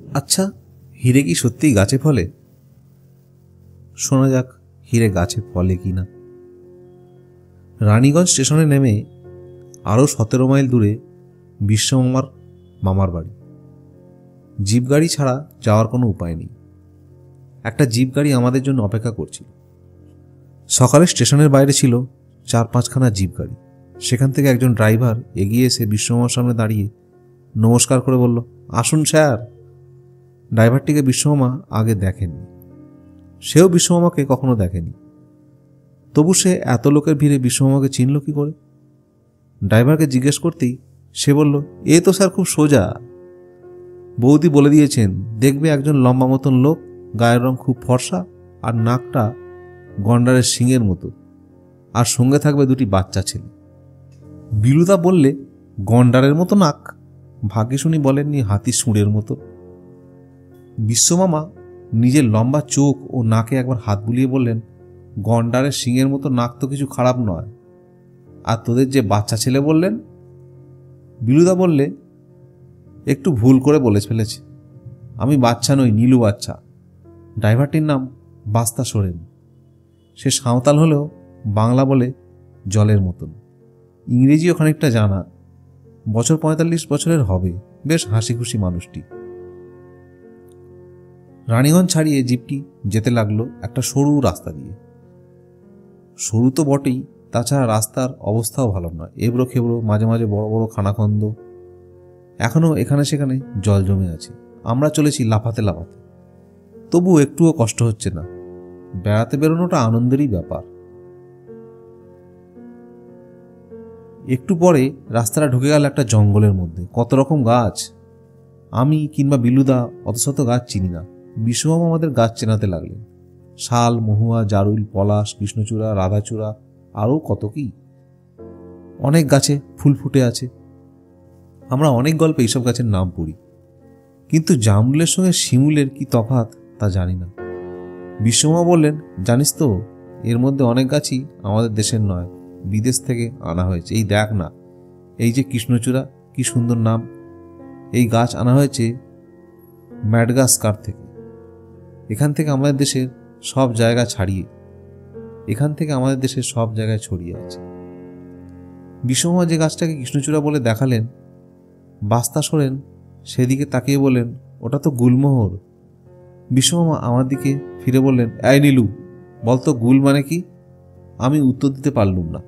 আচ্ছা, হিরে কি সত্যিই গাছে ফলে? শোনা যাক হিরে গাছে ফলে কি না। রানীগঞ্জ স্টেশনে নেমে আরও 17 মাইল দূরে বিশ্বমামার মামার বাড়ি। জিপ গাড়ি ছাড়া যাওয়ার কোনো উপায় নেই। একটা জিপ গাড়ি আমাদের জন্য অপেক্ষা করছিল। সকালে স্টেশনের বাইরে ছিল 4-5খানা জিপ গাড়ি। সেখান থেকে একজন ড্রাইভার এগিয়ে এসে বিশ্বমামার সামনে দাঁড়িয়ে নমস্কার করে বলল, আসুন স্যার। ড্রাইভারটিকে বিশ্বমামা আগে দেখেননি, সেও বিশ্বমামাকে কখনো দেখেনি। তবু সে এত লোকের ভিড়ে বিশ্বমামাকে চিনল কি করে? ড্রাইভারকে জিজ্ঞেস করতেই সে বলল, এ তো স্যার খুব সোজা। বৌদি বলে দিয়েছেন, দেখবে একজন লম্বা মতন লোক, গায়ের রং খুব ফর্সা আর নাকটা গন্ডারের শিঙের মতো, আর সঙ্গে থাকবে 2টি বাচ্চা ছেলে। বিলুদা বললে, গন্ডারের মতো নাক? ভাগ্যে শুনি বলেননি হাতির সুঁড়ের মতো। বিশ্বমামা নিজের লম্বা চোখ ও নাকে একবার হাত বুলিয়ে বললেন, গন্ডারের শিঙের মতো নাক তো কিছু খারাপ নয়। আর তোদের যে বাচ্চা ছেলে বললেন? বিলুদা বললে, একটু ভুল করে বলে ফেলেছে, আমি বাচ্চা নই, নীলু বাচ্চা। ড্রাইভারটির নাম বাস্তা সোরেন। সে সাঁওতাল হলেও বাংলা বলে জলের মতন। ইংরেজিও খানিকটা জানা। বছর 45 বছরের হবে। বেশ হাসি খুশি মানুষটি। রানীগঞ্জ ছাড়িয়ে জিপটি যেতে লাগলো একটা সরু রাস্তা দিয়ে। সরু তো বটেই, তাছাড়া রাস্তার অবস্থাও ভালো নয়। এবড়ো খেবড়ো, মাঝে মাঝে বড় বড় খানাখন্দ। এখনও এখানে সেখানে জল জমে আছে। আমরা চলেছি লাফাতে লাফাতে, তবু একটুও কষ্ট হচ্ছে না। বেড়াতে বেরোনোটা আনন্দেরই ব্যাপার। একটু পরে রাস্তাটা ঢুকে গেল একটা জঙ্গলের মধ্যে। কত রকম গাছ! আমি কিংবা বিলুদা অত শত গাছ চিনি না। বিশ্বমামা আমাদের গাছ চেনাতে লাগলেন। শাল, মহুয়া, জারুল, পলাশ, কৃষ্ণচূড়া, রাধাচূড়া, আরও কত কি। অনেক গাছে ফুল ফুটে আছে। আমরা অনেক গল্পে এইসব গাছের নাম পড়ি, কিন্তু জামরুলের সঙ্গে শিমুলের কি তফাৎ তা জানি না। বিশ্বমামা বললেন, জানিস তো, এর মধ্যে অনেক গাছই আমাদের দেশের নয়, বিদেশ থেকে আনা হয়েছে। এই দেখ না, এই যে কৃষ্ণচূড়া, কি সুন্দর নাম। এই গাছ আনা হয়েছে ম্যাডগাস্কার থেকে। এখান থেকে আমাদের দেশের সব জায়গায় ছড়িয়ে আছে। বিশ্বমামা যে গাছটাকে কৃষ্ণচূড়া বলে দেখালেন, বাস্তা সোরেন সেদিকে তাকিয়ে বললেন, ওটা তো গুলমোহর। বিশ্বমামা আমার দিকে ফিরে বললেন, এই নীলু, বলতো গুল মানে কি? আমি উত্তর দিতে পারলুম না।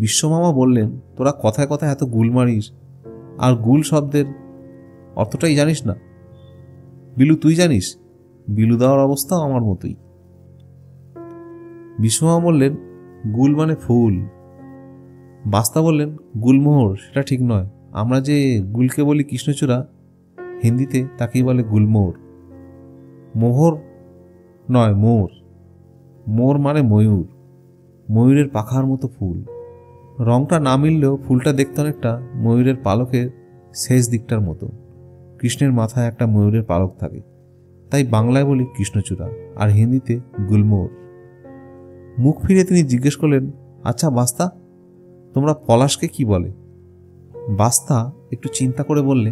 বিশ্বমামা বললেন, তোরা কথায় কথায় এত গুল মারিস, আর গুল শব্দের অর্থটাই জানিস না? বিলু, তুই জানিস? বিলু দেওয়ার অবস্থাও আমার মতোই। বিশ্বমামা বললেন, গুল মানে ফুল। বাস্তা বললেন, গুলমোহর সেটা ঠিক নয়। আমরা যে গুলকে বলি কৃষ্ণচূড়া, হিন্দিতে তাকেই বলে গুলমোহর। মোহর নয়, মোর। মোর মানে ময়ূর। ময়ূরের পাখার মতো ফুল। রংটা না মিললেও ফুলটা দেখতে অনেকটা ময়ূরের পালকের শেষ দিকটার মতো। কৃষ্ণের মাথায় একটা ময়ূরের পালক থাকে, তাই বাংলায় বলি কৃষ্ণচূড়া, আর হিন্দিতে গুলমোহর। মুখ ফিরে তিনি জিজ্ঞেস করলেন, আচ্ছা বাস্তা, তোমরা পলাশকে কি বলে? বাস্তা একটু চিন্তা করে বললে,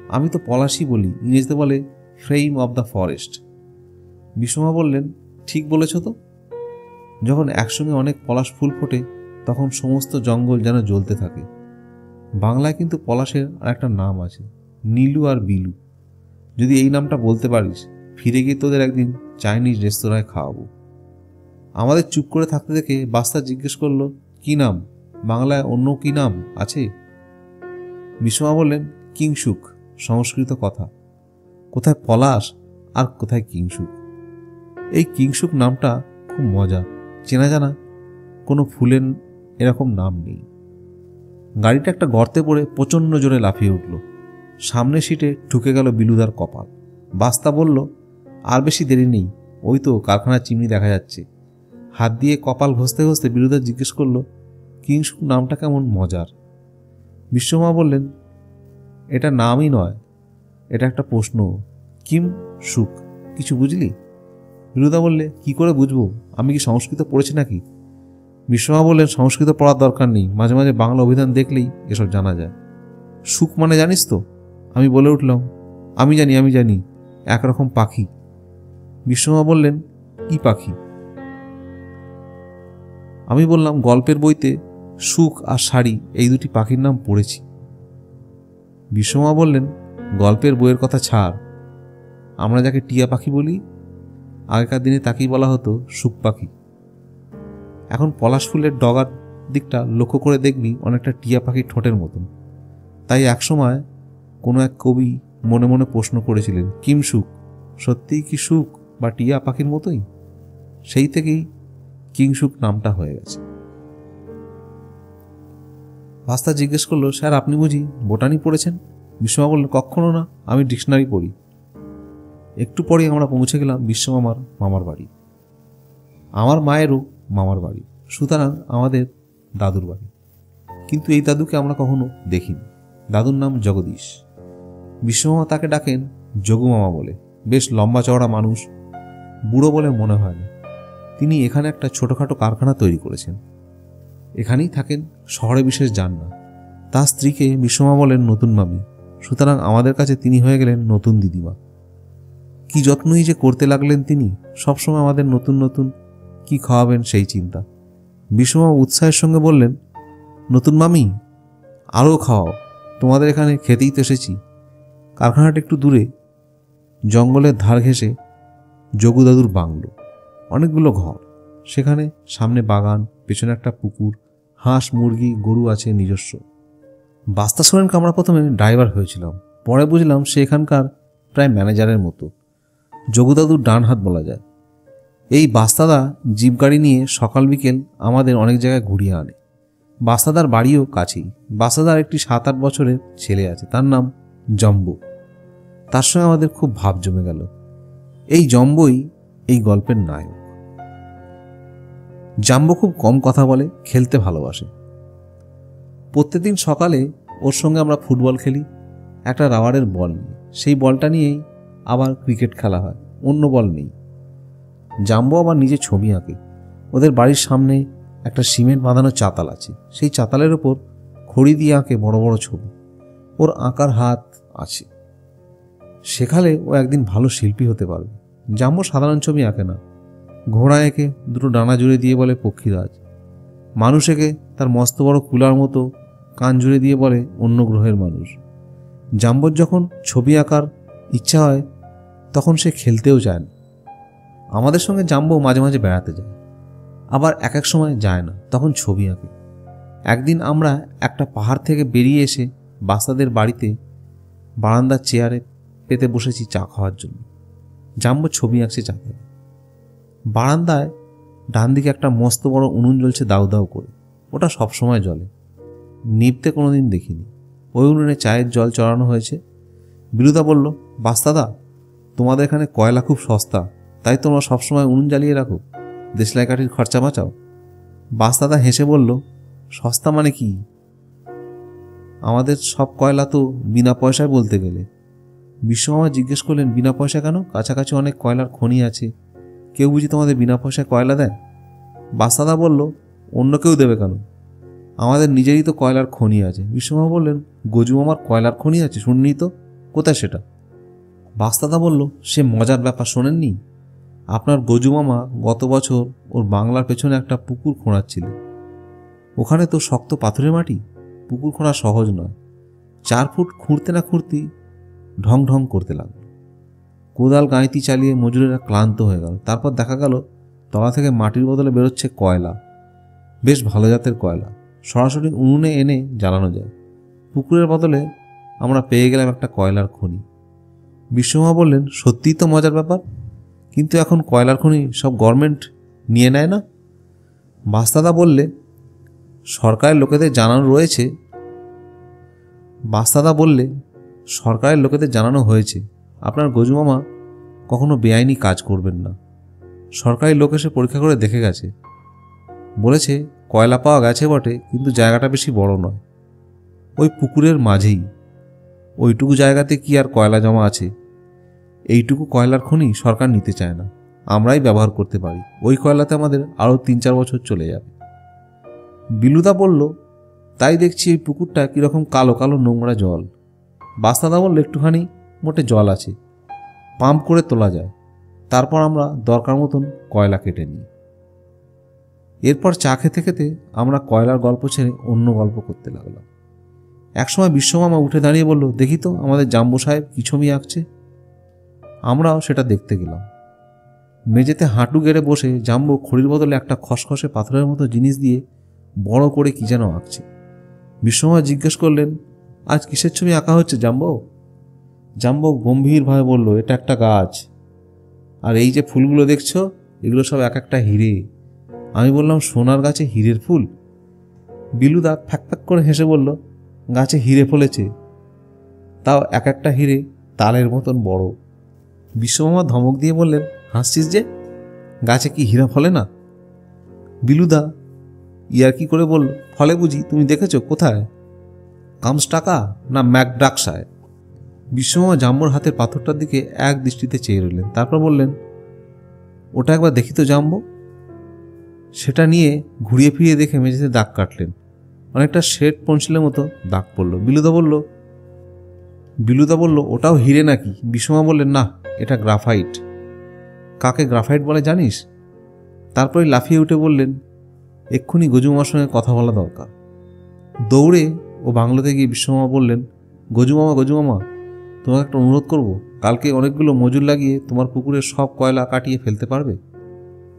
আমি তো পলাশই বলি, ইংরেজিতে বলে ফ্লেম অব দ্য ফরেস্ট। বিশ্বমা বললেন, ঠিক বলেছ তো। যখন একসঙ্গে অনেক পলাশ ফুল ফোটে, তখন সমস্ত জঙ্গল যেন জ্বলতে থাকে। বাংলায় কিন্তু পলাশের আর একটা নাম আছে, নীলু আর বিলু। যদি এই নামটা বলতে পারিস, ফিরে গিয়ে তোদের একদিন চাইনিজ রেস্তোরাঁয় খাওয়াবো। আমাদের চুপ করে থাকতে দেখে বাস্তা জিজ্ঞেস করলো, কি নাম? বাংলায় অন্য কি নাম আছে? বিশ্বমা বললেন, কিংসুক, সংস্কৃত কথা। কোথায় পলাশ আর কোথায় কিংসুক। এই কিংসুক নামটা খুব মজা, চেনা জানা কোনো ফুলের এরকম নাম নেই। গাড়িটা একটা গর্তে পড়ে প্রচণ্ড জোরে লাফিয়ে উঠল। সামনে সিটে ঠুকে গেল বিলুদার কপাল। বাস্তা বলল, আর বেশি দেরি নেই, ওই তো কারখানার চিমনি দেখা যাচ্ছে। হাত দিয়ে কপাল ঘষতে ঘষতে বিলুদা জিজ্ঞেস করলো, কিংসুক নামটা কেমন মজার। বিশ্বমা বললেন, এটা নামই নয়, এটা একটা প্রশ্ন। কিম সুখ, কিছু বুঝলি? বিলুদা বললে, কি করে বুঝবো? আমি কি সংস্কৃত পড়েছি নাকি? বিশ্বমা বললেন, সংস্কৃত পড়ার দরকার নেই, মাঝে মাঝে বাংলা অভিধান দেখলেই এসব জানা যায়। সুখ মানে জানিস তো? আমি বলে উঠলাম, আমি জানি, একরকম পাখি। বিশ্বমামা বললেন, কি পাখি? আমি বললাম, গল্পের বইতে সুখ আর শাড়ি এই দুটি পাখির নাম পড়েছি। বিশ্বমামা বললেন, গল্পের বইয়ের কথা ছাড়, আমরা যাকে টিয়া পাখি বলি, আগেকার দিনে তাকেই বলা হতো সুখ পাখি। এখন পলাশ ফুলের ডগার দিকটা লক্ষ্য করে দেখবি অনেকটা টিয়া পাখির ঠোঁটের মতন। তাই একসময় কোনো এক কবি মনে মনে প্রশ্ন করেছিলেন, কিম সুখ, সত্যিই কি সুখ বা টিয়া পাখির মতোই? সেই থেকেই কিংসুক নামটা হয়ে গেছে। ভাস্তা জিজ্ঞেস করলো, স্যার আপনি বুঝি বোটানি পড়েছেন? বিশ্বমামা বললেন, কখনো না, আমি ডিকশনারি পড়ি। একটু পরেই আমরা পৌঁছে গেলাম বিশ্বমামার মামার বাড়ি। আমার মায়েরও মামার বাড়ি, সুতরাং আমাদের দাদুর বাড়ি। কিন্তু এই দাদুকে আমরা কখনো দেখিনি। দাদুর নাম জগদীশ। বিশ্বমামা তাকে ডাকেন যোগু মামা বলে। বেশ লম্বা চওড়া মানুষ, বুড়ো বলে মনে হয় না। তিনি এখানে একটা ছোটোখাটো কারখানা তৈরি করেছেন, এখানেই থাকেন, শহরে বিশেষ যান না। তার স্ত্রীকে বিশ্বমামা বলেন নতুন মামি, সুতরাং আমাদের কাছে তিনি হয়ে গেলেন নতুন দিদিমা। কি যত্নই যে করতে লাগলেন তিনি, সবসময় আমাদের নতুন নতুন কি খাওয়াবেন সেই চিন্তা। বিশ্বমামা উৎসাহের সঙ্গে বললেন, নতুন মামি আরও খাওয়াও, তোমাদের এখানে খেতেই তো এসেছি। কারখানাটা একটু দূরে, জঙ্গলের ধার ঘেঁষে যোগু দাদুর বাংলো, অনেকগুলো ঘর, সেখানে সামনে বাগান, পেছনে একটা পুকুর, হাঁস মুরগি গরু আছে নিজস্ব। বাস্তা সোরেনকে আমরা প্রথমে ড্রাইভার হয়েছিলাম, পরে বুঝলাম সে এখানকার প্রায় ম্যানেজারের মতো, যোগু দাদুর ডান হাত বলা যায়। এই বাস্তাদা জিপ গাড়ি নিয়ে সকাল বিকেল আমাদের অনেক জায়গায় ঘুরিয়ে আনে। বাস্তাদার বাড়িও কাছেই। বাস্তাদার একটি 7-8 বছরের ছেলে আছে, তার নাম জম্বো। তার সঙ্গে আমাদের খুব ভাব জমে গেল। এই জম্বোই এই গল্পের নায়ক। জাম্বো খুব কম কথা বলে, খেলতে ভালোবাসে। প্রত্যেকদিন সকালে ওর সঙ্গে আমরা ফুটবল খেলি, একটা রাবারের বল নিয়ে। সেই বলটা নিয়েই আবার ক্রিকেট খেলা হয়, অন্য বল নেই। জাম্বো আবার নিজে ছবি আঁকে। ওদের বাড়ির সামনে একটা সিমেন্ট বাঁধানো চাতাল আছে, সেই চাতালের ওপর খড়ি দিয়ে আঁকে বড় বড় ছবি। ওর আঁকার হাত আছে, শেখালে ও একদিন ভালো শিল্পী হতে পারবে। জাম্বো সাধারণ ছবি আঁকে না, ঘোড়া এঁকে দুটো ডানা জুড়ে দিয়ে বলে পক্ষীরাজ, মানুষ এঁকে তার মস্ত বড় কুলার মতো কান জুড়ে দিয়ে বলে অন্য গ্রহের মানুষ। জাম্বোর যখন ছবি আঁকার ইচ্ছা হয় তখন সে খেলতেও যায় না। আমাদের সঙ্গে জাম্বো মাঝে মাঝে বেড়াতে যায়, আবার এক এক সময় যায় না, তখন ছবি আঁকে। একদিন আমরা একটা পাহাড় থেকে বেরিয়ে এসে বাস্তাদের বাড়িতে বারান্দার চেয়ারে পেতে বসেছি চা খাওয়ার জন্য। জাম্বো ছবি আঁকছে চাতালে। বারান্দায় ডান দিকে একটা মস্ত বড় উনুন জ্বলছে দাউ দাউ করে, ওটা সবসময় জ্বলে, নিভতে কোনোদিন দেখিনি। ওই উনুনে চায়ের জল চড়ানো হয়েছে। বিলুদা বলল, বাস্তাদা তোমাদের এখানে কয়লা খুব সস্তা, তাই তোমরা সবসময় উনুন জ্বালিয়ে রাখো, দেশলাই কাঠির খরচা বাঁচাও। বাস্তাদা হেসে বলল, সস্তা মানে কি? আমাদের সব কয়লা তো বিনা পয়সায় বলতে গেলে। বিশ্বমামা জিজ্ঞেস করলেন, বিনা পয়সা কেন? কাছাকাছি অনেক কয়লার খনি আছে, কেউ বুঝি তোমাদের বিনা পয়সায় কয়লা দেয়? বাস্তাদা বলল, অন্য কেউ দেবে কেন, আমাদের নিজেরই তো কয়লার খনি আছে। বিশ্বমামা বললেন, গজু মামার কয়লার খনি আছে? শুননি তো, কোথায় সেটা? বাস্তাদা বলল, সে মজার ব্যাপার শোনেননি? আপনার গজু মামা গত বছর ওর বাংলার পেছনে একটা পুকুর খোঁড়াচ্ছিলেন। ওখানে তো শক্ত পাথরের মাটি, পুকুর খোঁড়া সহজ নয়। 4 ফুট খুঁড়তে না খুঁড়তেই ঢং ঢং করতে লাগলো। কোদাল গাঁইতি চালিয়ে মজুরেরা ক্লান্ত হয়ে গেল। তারপর দেখা গেল তলা থেকে মাটির বদলে বেরোচ্ছে কয়লা, বেশ ভালো জাতের কয়লা, সরাসরি উনুনে এনে জ্বালানো যায়। পুকুরের বদলে আমরা পেয়ে গেলাম একটা কয়লার খনি। বিশ্বমামা বললেন, সত্যিই তো মজার ব্যাপার, কিন্তু এখন কয়লার খনি সব গভর্নমেন্ট নিয়ে নেয় না? বাস্তাদা বললে, সরকারের লোকেদের জানানো রয়েছে। বাস্তাদা বললে, সরকারের লোকেদের জানানো হয়েছে আপনার গজু মামা কখনো বেআইনি কাজ করবেন না। সরকারি লোক এসে পরীক্ষা করে দেখে গেছে, বলেছে কয়লা পাওয়া গেছে বটে, কিন্তু জায়গাটা বেশি বড় নয়, ওই পুকুরের মাঝেই। ওইটুকু জায়গাতে কি আর কয়লা জমা আছে? এইটুকু কয়লার খনি সরকার নিতে চায় না, আমরাই ব্যবহার করতে পারি। ওই কয়লাতে আমাদের আরও 3-4 বছর চলে যাবে। বিলুদা বলল, তাই দেখছি এই পুকুরটা কীরকম কালো কালো নোংরা জল। বাস্তাদা বলল, একটুখানি মোটে জল আছে, পাম্প করে তোলা যায়। তারপর আমরা দরকার মতন কয়লা কেটে নিই। এরপর চা খেতে খেতে আমরা কয়লার গল্প ছেড়ে অন্য গল্প করতে লাগলাম। একসময় বিশ্বমামা উঠে দাঁড়িয়ে বলল, দেখি তো আমাদের জাম্বু সাহেব কি ছবি আঁকছে। আমরাও সেটা দেখতে গেলাম। মেঝেতে হাঁটু গেড়ে বসে জাম্বু খড়ির বদলে একটা খসখসে পাথরের মতো জিনিস দিয়ে বড় করে কি যেন আঁকছে। বিশ্বমামা জিজ্ঞেস করলেন, আজ কিসের ছবি আঁকা হচ্ছে জাম্বু? জাম্বু গম্ভীরভাবে বলল, এটা একটা গাছ, আর এই যে ফুলগুলো দেখছো এগুলো সব এক একটা হিরে। আমি বললাম, সোনার গাছে হীরের ফুল? বিলুদা ফ্যাক ফ্যাক করে হেসে বলল, গাছে হিরে ফলেছে, তাও এক একটা হিরে তালের মতন বড়। বিশ্বমামা ধমক দিয়ে বললেন, হাসছিস যে, গাছে কি হীরা ফলে না? বিলুদা ইয়ার্কি করে বলল, ফলে বুঝি? তুমি দেখেছো কোথায়? কামস্টাকা না ম্যাকডাকশায়? বিশ্বমামা জাম্বুর হাতের পাথরটার দিকে এক দৃষ্টিতে চেয়ে রইলেন। তারপর বললেন, ওটা একবার দেখি তো জাম্বু। সেটা নিয়ে ঘুরিয়ে ফিরিয়ে দেখে মেঝেতে দাগ কাটলেন। অনেকটা শেড পেন্সিলের মতো দাগ পড়ল। বিলুদা বলল, ওটাও হিরে নাকি? বিশ্বমা বললেন, না, এটা গ্রাফাইট। কাকে গ্রাফাইট বলে জানিস? তারপরে লাফিয়ে উঠে বললেন, এক্ষুনি গজুমামার সঙ্গে কথা বলা দরকার। দৌড়ে ও বাংলোতে গিয়ে বিশ্বমামা বললেন, গজুমামা, তোমাকে একটা অনুরোধ করব, কালকে অনেকগুলো মজুর লাগিয়ে তোমার পুকুরের সব কয়লা কাটিয়ে ফেলতে পারবে?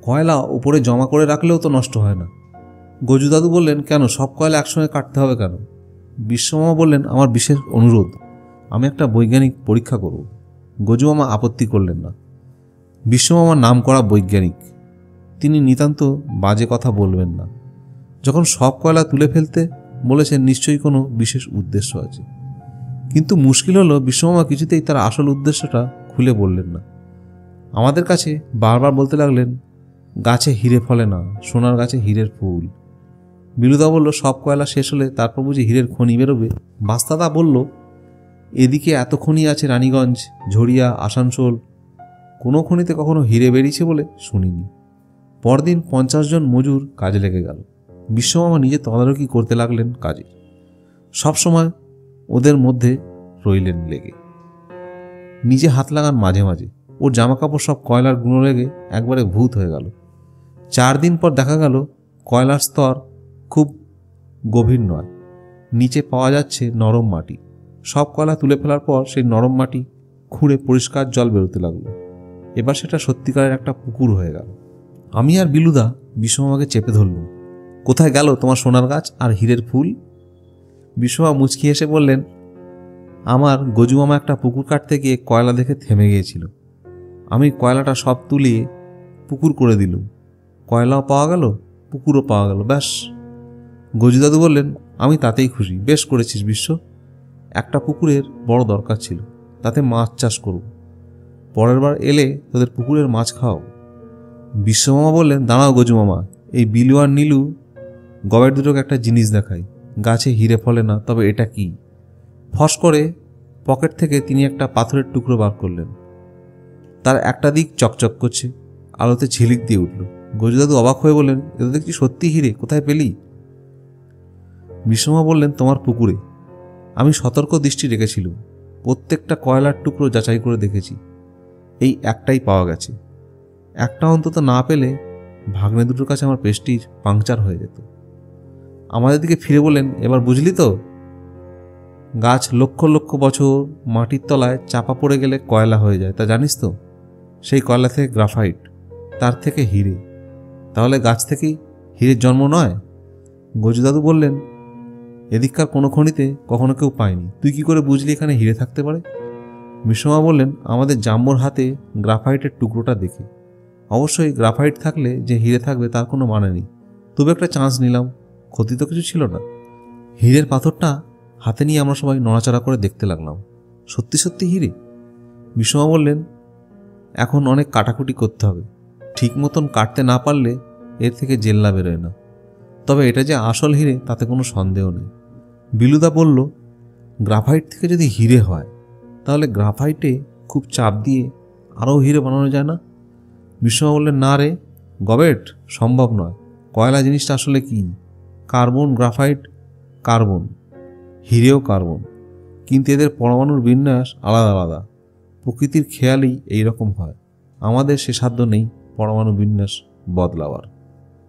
কয়লা ওপরে জমা করে রাখলেও তো নষ্ট হয় না। গজু দাদু বললেন, কেন, সব কয়লা একসঙ্গে কাটতে হবে কেন? বিশ্বমামা বললেন, আমার বিশেষ অনুরোধ, আমি একটা বৈজ্ঞানিক পরীক্ষা করব। গজুমামা আপত্তি করলেন না। বিশ্বমামার নাম করা বৈজ্ঞানিক, তিনি নিতান্ত বাজে কথা বলবেন না। যখন সব কয়লা তুলে ফেলতে বলেছেন, নিশ্চয়ই কোনো বিশেষ উদ্দেশ্য আছে। কিন্তু মুশকিল হলো, বিশ্বমামা কিছুতেই তার আসল উদ্দেশ্যটা খুলে বললেন না। আমাদের কাছে বারবার বলতে লাগলেন, গাছে হিরে ফলে না, সোনার গাছে হীরের ফুল। বিলুদা বলল, সব কয়লা শেষ হলে তারপর বুঝি হীরের খনি বেরোবে? বাস্তাদা বলল, এদিকে এত খনি আছে, রানীগঞ্জ, ঝরিয়া, আসানসোল, কোনো খনিতে কখনো হীরে বেরিয়েছে বলে শুনিনি। পরদিন 50 জন মজুর কাজে লেগে গেল। বিশ্বমামা নিজে তদারকি করতে লাগলেন কাজে। সবসময় ওদের মধ্যে রইলেন লেগে। নিজে হাত লাগান মাঝে মাঝে। ওর জামাকাপড় সব কয়লার গুঁড়ো লেগে একবারে ভূত হয়ে গেল। 4 দিন পর দেখা গেল কয়লার স্তর খুব গভীর নয়, নিচে পাওয়া যাচ্ছে নরম মাটি। সব কয়লা তুলে ফেলার পর সেই নরম মাটি খুঁড়ে পরিষ্কার জল বেরোতে লাগলো। এবার সেটা সত্যিকারের একটা পুকুর হয়ে গেল। আমি আর বিলুদা বিশ্বমামাকে চেপে ধরলুম। কোথায় গেল তোমার সোনার গাছ আর হীরের ফুল? বিশ্বমা মুচকি হেসে বললেন, আমার গজুমামা একটা পুকুর কাটতে গিয়ে কয়লা দেখে থেমে গিয়েছিল। আমি কয়লাটা সব তুলিয়ে পুকুর করে দিলুম। কয়লাও পাওয়া গেল, পুকুরও পাওয়া গেল, ব্যাস। গজুদাদু বললেন, আমি তাতেই খুশি। বেশ করেছিস বিশ্ব, একটা পুকুরের বড় দরকার ছিল, তাতে মাছ চাষ করব। পরের বার এলে তোদের পুকুরের মাছ খাও। বিশ্বমামা বললেন, দাঁড়াও গজুমামা, এই বিলু আর নীলু গবের দুটোকে একটা জিনিস দেখাই। গাছে হিরে ফলে না, তবে এটা কি? ফস করে পকেট থেকে তিনি একটা পাথরের টুকরো বার করলেন। তার একটা দিক চকচক করছে, আলোতে ঝিলিক দিয়ে উঠল। গজুদাদু অবাক হয়ে বললেন, এটা দেখছি সত্যি হিরে, কোথায় পেলি? বিশ্বমা বললেন, তোমার পুকুরে। আমি সতর্ক দৃষ্টি রেখেছিলাম, প্রত্যেকটা কয়লার টুকরো যাচাই করে দেখেছি, এই একটাই পাওয়া গেছে। একটা অন্তত না পেলে ভাগ্নে দুটোর কাছে আমার পেস্টিজ পাংচার হয়ে যেত। আমাদের দিকে ফিরে বললেন, এবার বুঝলি তো, গাছ লক্ষ লক্ষ বছর মাটির তলায় চাপা পড়ে গেলে কয়লা হয়ে যায়, তা জানিস তো? সেই কয়লা থেকে গ্রাফাইট, তার থেকে হিরে। তাহলে গাছ থেকেই হীরের জন্ম নয়? গজুদাদু বললেন, এদিককার কোনো খনিতে কখনো কেউ পায়নি, তুই কি করে বুঝলি এখানে হিরে থাকতে পারে? বিশ্বমা বললেন, আমাদের জাম্বুর হাতে গ্রাফাইটের টুকরোটা দেখে। অবশ্যই গ্রাফাইট থাকলে যে হিরে থাকবে তার কোনো মানে নেই, তবে একটা চান্স নিলাম, ক্ষতি তো কিছু ছিল না। হীরের পাথরটা হাতে নিয়ে আমরা সবাই নড়াচড়া করে দেখতে লাগলাম। সত্যি সত্যি হিরে। বিশ্বমা বললেন, এখন অনেক কাটাকুটি করতে হবে, ঠিক মতন কাটতে না পারলে এর থেকে জেল্লা বেরোয় না। তবে এটা যে আসল হিরে তাতে কোনো সন্দেহ নেই। বিলুদা বলল, গ্রাফাইট থেকে যদি হিরে হয় তাহলে গ্রাফাইটে খুব চাপ দিয়ে আরও হিরে বানানো যায় না? বিশ্বমা বললেন, না রে গবেট, সম্ভব নয়। কয়লা জিনিসটা আসলে কি? কার্বন, গ্রাফাইট, কার্বন, হিরেও কার্বন, কিন্তু এদের পরমাণুর বিন্যাস আলাদা আলাদা। প্রকৃতির খেয়ালই এইরকম হয়, আমাদের সে সাধ্য নেই পরমাণু বিন্যাস বদলাবার।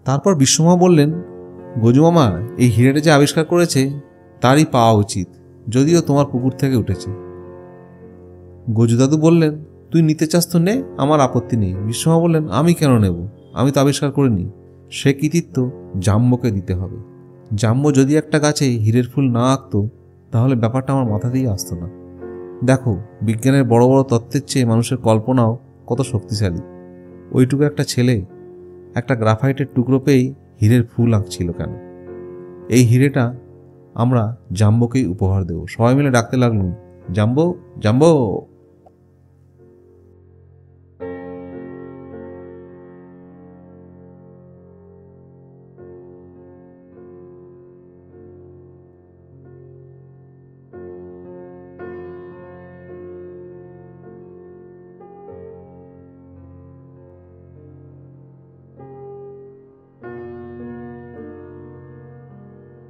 তারপর বিশ্বমা বললেন, গজুমামা এই হিরেটা যে আবিষ্কার করেছে তারই পাওয়া উচিত, যদিও তোমার পুকুর থেকে উঠেছে। গজুদাদু বললেন, তুই নিতে চাস তো নে, আমার আপত্তি নেই। বিশ্বমা বললেন, আমি কেন নেব, আমি তো আবিষ্কার করিনি। সে কৃতিত্ব জাম্বোকে দিতে হবে। জাম্বো যদি একটা গাছে হীরের ফুল না আঁকতো তাহলে ব্যাপারটা আমার মাথাতেই আসতো না। দেখো, বিজ্ঞানের বড় বড় তত্ত্বের চেয়ে মানুষের কল্পনাও কত শক্তিশালী। ওইটুকু একটা ছেলে একটা গ্রাফাইটের টুকরো পেয়েই হীরের ফুল আঁকছিল কেন? এই হিরেটা আমরা জাম্বোকেই উপহার দেব। সবাই মিলে ডাকতে লাগলুম, জাম্বো জাম্বো।